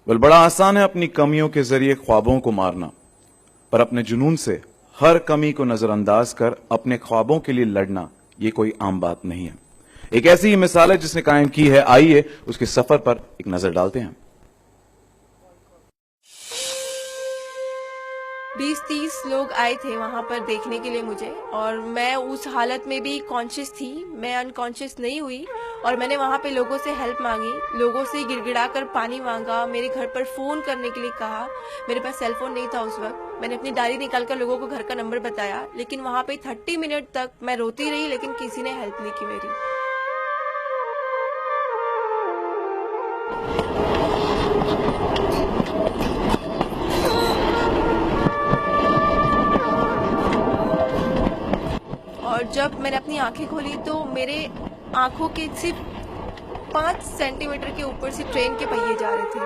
बड़ा आसान है अपनी कमियों के जरिए ख्वाबों को मारना, पर अपने जुनून से हर कमी को नजरअंदाज कर अपने ख्वाबों के लिए लड़ना ये कोई आम बात नहीं है। एक ऐसी ही मिसाल है जिसने कायम की है। आइए उसके सफर पर एक नजर डालते हैं। 20-30 लोग आए थे वहाँ पर देखने के लिए मुझे, और मैं उस हालत में भी कॉन्शियस थी, मैं अनकॉन्शियस नहीं हुई। और मैंने वहाँ पे लोगों से हेल्प मांगी, लोगों से गिड़गिड़ा कर पानी मांगा, मेरे घर पर फ़ोन करने के लिए कहा। मेरे पास सेल फोन नहीं था उस वक्त। मैंने अपनी डायरी निकाल कर लोगों को घर का नंबर बताया, लेकिन वहाँ पे 30 मिनट तक मैं रोती रही, लेकिन किसी ने हेल्प नहीं की मेरी। और जब मैंने अपनी आंखें खोली तो मेरे आंखों के सिर्फ 5 सेंटीमीटर के ऊपर से ट्रेन के पहिए जा रहे थे,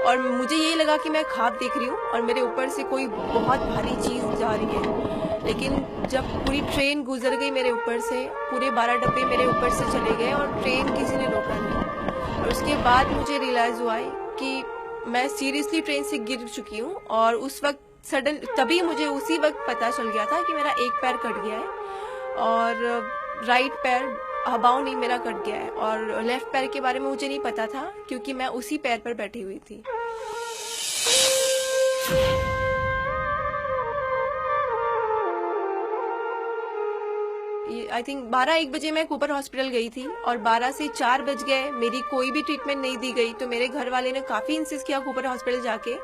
और मुझे ये लगा कि मैं ख्वाब देख रही हूँ और मेरे ऊपर से कोई बहुत भारी चीज़ जा रही है। लेकिन जब पूरी ट्रेन गुजर गई मेरे ऊपर से, पूरे 12 डब्बे मेरे ऊपर से चले गए और ट्रेन किसी ने रोका नहीं। और उसके बाद मुझे रियलाइज़ हुआ कि मैं सीरियसली ट्रेन से गिर चुकी हूँ। और उस वक्त सडन तभी मुझे उसी वक्त पता चल गया था कि मेरा एक पैर कट गया है और राइट पैर हबाव नहीं मेरा कट गया है, और लेफ्ट पैर के बारे में मुझे नहीं पता था क्योंकि मैं उसी पैर पर बैठी हुई थी। आई थिंक 12-1 बजे मैं कूपर हॉस्पिटल गई थी और 12 से 4 बज गए, मेरी कोई भी ट्रीटमेंट नहीं दी गई। तो मेरे घर वाले ने काफ़ी इंसिस्ट किया कूपर हॉस्पिटल जाके,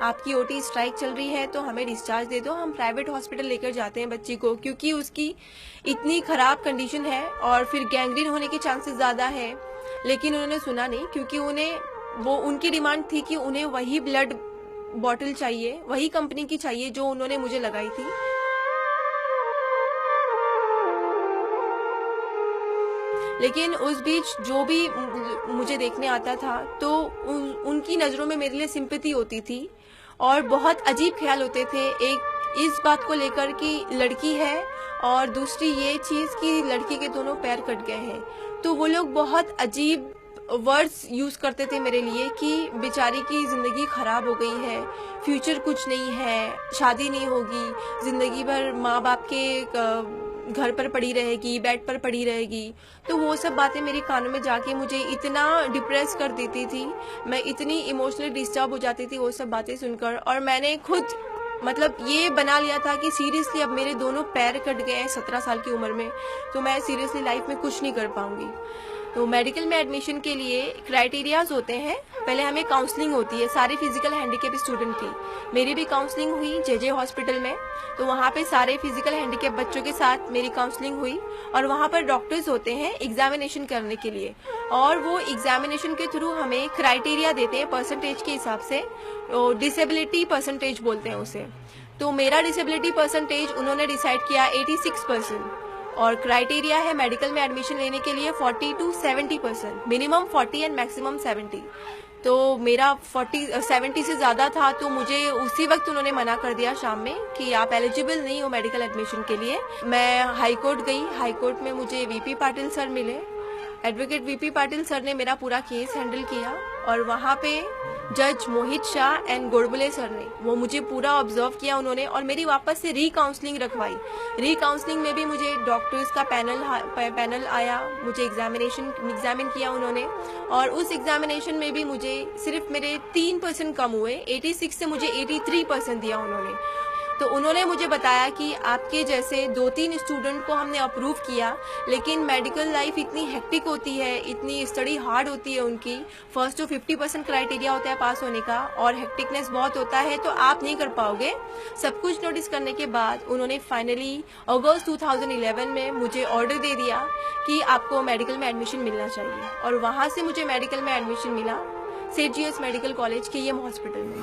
आपकी ओटी स्ट्राइक चल रही है तो हमें डिस्चार्ज दे दो, हम प्राइवेट हॉस्पिटल लेकर जाते हैं बच्ची को, क्योंकि उसकी इतनी ख़राब कंडीशन है और फिर गैंग्रीन होने के चांसेस ज़्यादा है। लेकिन उन्होंने सुना नहीं, क्योंकि उनकी डिमांड थी कि उन्हें वही ब्लड बॉटल चाहिए, वही कंपनी की चाहिए जो उन्होंने मुझे लगाई थी। लेकिन उस बीच जो भी मुझे देखने आता था तो उनकी नज़रों में मेरे लिए सिंपैथी होती थी और बहुत अजीब ख्याल होते थे। एक इस बात को लेकर कि लड़की है, और दूसरी ये चीज़ कि लड़की के दोनों पैर कट गए हैं। तो वो लोग बहुत अजीब वर्ड्स यूज़ करते थे मेरे लिए कि बेचारी की ज़िंदगी ख़राब हो गई है, फ्यूचर कुछ नहीं है, शादी नहीं होगी, ज़िंदगी भर माँ बाप के घर पर पड़ी रहेगी, बेड पर पड़ी रहेगी। तो वो सब बातें मेरे कानों में जाके मुझे इतना डिप्रेस कर देती थी, मैं इतनी इमोशनली डिस्टर्ब हो जाती थी वो सब बातें सुनकर। और मैंने खुद ये बना लिया था कि सीरियसली अब मेरे दोनों पैर कट गए हैं 17 साल की उम्र में, तो मैं सीरियसली लाइफ में कुछ नहीं कर पाऊंगी। तो मेडिकल में एडमिशन के लिए क्राइटेरियाज होते हैं। पहले हमें काउंसलिंग होती है सारे फिजिकल हैंडीकेप स्टूडेंट की। मेरी भी काउंसलिंग हुई जेजे हॉस्पिटल में, तो वहाँ पे सारे फिजिकल हैंडीकेप बच्चों के साथ मेरी काउंसलिंग हुई। और वहाँ पर डॉक्टर्स होते हैं एग्जामिनेशन करने के लिए, और वो एग्जामिनेशन के थ्रू हमें क्राइटेरिया देते हैं परसेंटेज के हिसाब से, डिसेबिलिटी परसेंटेज बोलते हैं उसे। तो मेरा डिसेबिलिटी परसेंटेज उन्होंने डिसाइड किया 86%, और क्राइटेरिया है मेडिकल में एडमिशन लेने के लिए 40 to 70%, मिनिमम 40 एंड मैक्सिमम 70। तो मेरा 70 से ज़्यादा था, तो मुझे उसी वक्त उन्होंने मना कर दिया शाम में कि आप एलिजिबल नहीं हो मेडिकल एडमिशन के लिए। मैं हाई कोर्ट गई, हाई कोर्ट में मुझे वीपी पाटिल सर मिले। एडवोकेट वीपी पाटिल सर ने मेरा पूरा केस हैंडल किया, और वहाँ पे जज मोहित शाह एंड गोडबुले सर ने वो मुझे पूरा ऑब्जर्व किया उन्होंने, और मेरी वापस से री रखवाई। री में भी मुझे डॉक्टर्स का पैनल आया, मुझे एग्जामिन किया उन्होंने, और उस एग्जामिनेशन में भी मुझे सिर्फ मेरे 3% कम हुए, 86 से मुझे 83% दिया उन्होंने। तो उन्होंने मुझे बताया कि आपके जैसे 2-3 स्टूडेंट को हमने अप्रूव किया, लेकिन मेडिकल लाइफ इतनी हेक्टिक होती है, इतनी स्टडी हार्ड होती है उनकी। फर्स्ट तो 50% क्राइटेरिया होता है पास होने का, और हेक्टिकनेस बहुत होता है, तो आप नहीं कर पाओगे। सब कुछ नोटिस करने के बाद उन्होंने फाइनली अगस्त 2011 में मुझे ऑर्डर दे दिया कि आपको मेडिकल में एडमिशन मिलना चाहिए, और वहाँ से मुझे मेडिकल में एडमिशन मिला सेठ जीएस मेडिकल कॉलेज के एम हॉस्पिटल में।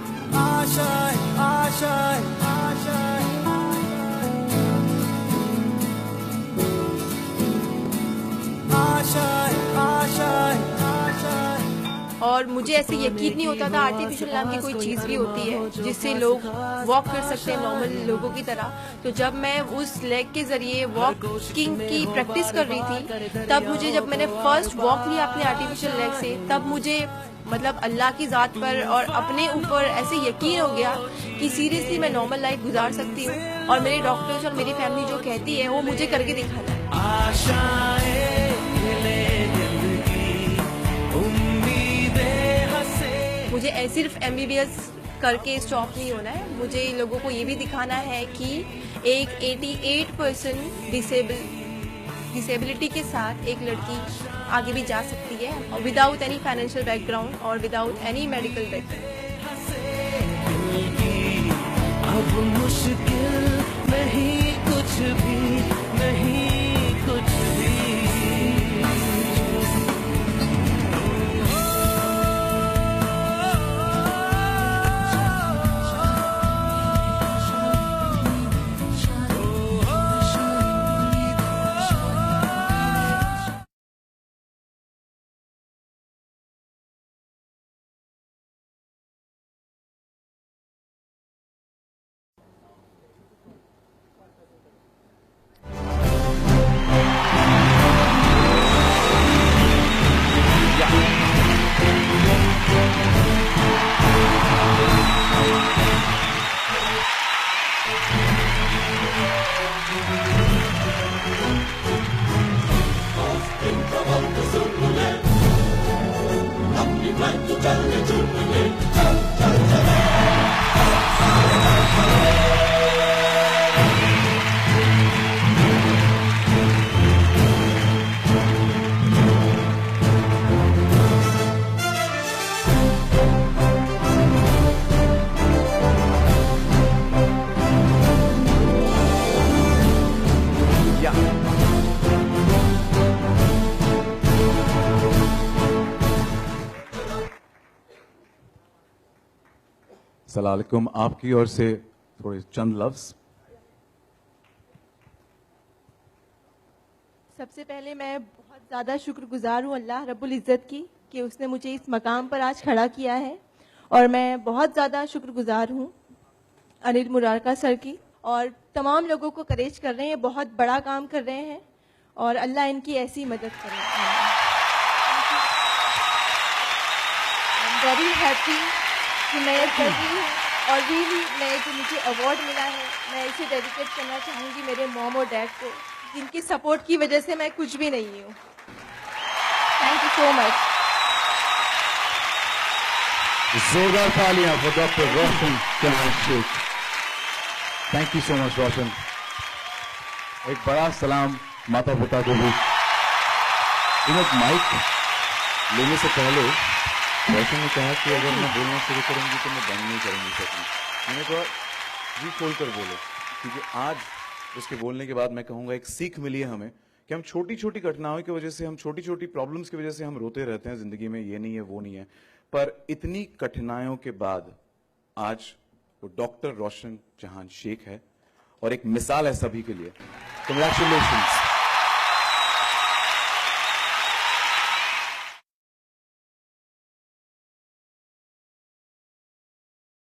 और मुझे ऐसे यकीन नहीं होता था आर्टिफिशियल नाम की कोई चीज़ भी होती है जिससे लोग वॉक कर सकते हैं नॉर्मल लोगों की तरह। तो जब मैं उस लेग के ज़रिए वॉकिंग की प्रैक्टिस कर रही थी, तब मुझे, जब मैंने फर्स्ट वॉक लिया अपने आर्टिफिशियल लेग से, तब मुझे मतलब अल्लाह की ज़ात पर और अपने ऊपर ऐसे यकीन हो गया कि सीरियसली मैं नॉर्मल लाइफ गुजार सकती हूँ, और मेरे डॉक्टर्स और मेरी फैमिली जो कहती है वो मुझे करके दिखाना है। मुझे सिर्फ MBBS करके स्टॉप नहीं होना है, मुझे लोगों को ये भी दिखाना है कि एक 88% डिसेबिलिटी के साथ एक लड़की आगे भी जा सकती है विदाउट एनी फाइनेंशियल बैकग्राउंड और विदाउट एनी मेडिकल बैकग्राउंड। अब मुश्किल नहीं कुछ भी, नहीं कुछ भी। सलाम आपकी ओर से थोड़े चंद लफ्ज। सबसे पहले मैं बहुत ज़्यादा शुक्रगुजार हूँ अल्लाह रब्बुल इज़्ज़त की कि उसने मुझे इस मकाम पर आज खड़ा किया है, और मैं बहुत ज़्यादा शुक्रगुजार हूँ अनिल मुरारका सर की, और तमाम लोगों को करेज कर रहे हैं, बहुत बड़ा काम कर रहे हैं, और अल्लाह इनकी ऐसी मदद करे। आई एम वेरी हैप्पी कि मैं कर रही हूँ, और रियली मैं जो मुझे अवार्ड मिला है मैं इसे डेडिकेट करना चाहूँगी मेरे मॉम और डैड को, जिनकी सपोर्ट की वजह से मैं कुछ भी नहीं हूँ। Thank you so much. जोरदार तालियां for doctor Roshan Jahan Shaikh. Thank you so much Roshan. एक बड़ा सलाम माता पिता को भी। माइक लेने से पहले रोशन ने कहा कि अगर मैं बोलना शुरू करूंगी तो मैं बंद नहीं करूंगी सकती। मैंने कहा जी खोल कर बोलो, क्योंकि आज उसके बोलने के बाद मैं कहूंगा एक सीख मिली है हमें कि हम छोटी छोटी घटनाओं की वजह से, हम छोटी छोटी प्रॉब्लम्स की वजह से हम रोते रहते हैं जिंदगी में, ये नहीं है वो नहीं है, पर इतनी कठिनाइयों के बाद आज वो डॉक्टर रोशन जहान शेख है और एक मिसाल है सभी के लिए। कंग्रेचुलेशंस।